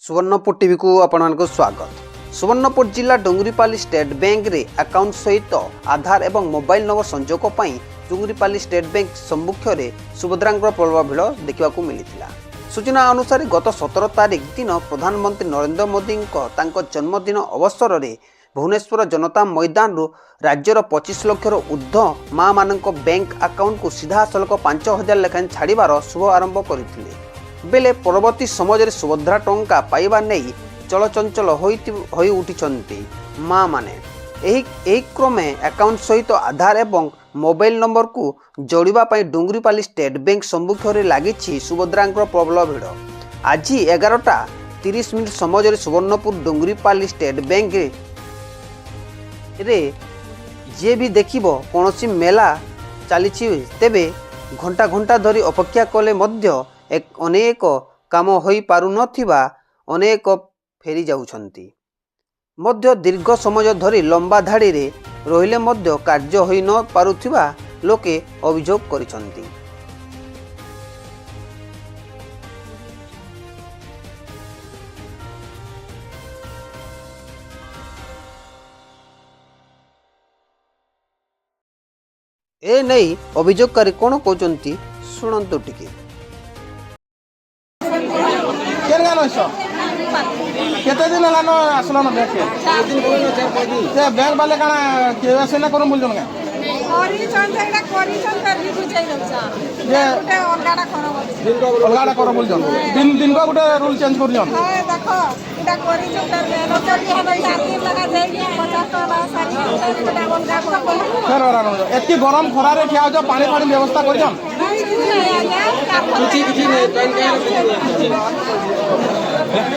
Subarnapur TV को आपको स्वागत। सुवर्णपुर जिला डुंगरीपाली स्टेट बैंक रे अकाउंट सहित आधार एवं मोबाइल नंबर संजोग पर डुंगरीपाली स्टेट बैंक सम्मुख में सुभद्रा प्रबल भिड़ देखा मिलता। सूचना अनुसार गत 17 तारिख दिन प्रधानमंत्री नरेंद्र मोदी जन्मदिन अवसर में भुवनेश्वर जनता मैदान राज्यर 25 लक्षर ऊर्ध्व माँ मान बैंक अकाउंट को सीधा सलख 5,000 लेखाएं छाड़बार शुभ आरंभ करते बेले परवर्ती समय सुभद्रा टंका पाइबा नहीं चलचंचल होई उठिछन्ति माँ माने। एही क्रमे अकाउंट सहित आधार एवं मोबाइल नंबर को जोड़िबा पई डुंगरीपाली स्टेट बैंक सम्मुख में लगी सुभद्रा प्रबल भिड़। आज 11:30 समय सुवर्णपुर डुंगरीपाली स्टेट बैंक रे जे भी देखिबो कोनोसी मेला चली तेबे घंटा घंटा धरी अपेक्षा कले मध्य अनेक काम होई पारु नथिबा अनेक फेरी जाउछन्ति मध्य दीर्घ समय धरी लंबा धाड़ी रे रहिले मध्य कार्य होई न पारुथिबा लोके अभियोग करिसन्ति। ए नहीं अभियोगकारी कोन कहउचन्ति सुनंतु टिके। केते दिन लान आसलो न बैंक के बैंक वाले काना केवासी ना करू बोलजन का करी चंद एटा करी चंद भी बुझाई दउछा ये गुटे अलगाडा करो बोलजन दिन को गुटे रूल चेंज करजन हां देखो एटा करी चंद नजर के हबे 4 दिन लगा जाई 50 टका सारी गुटे अलगा करो फेर वरा एत्ती गरम खरा रे खिया जो पानी व्यवस्था करजन नहीं नहीं किछि नहीं बैंक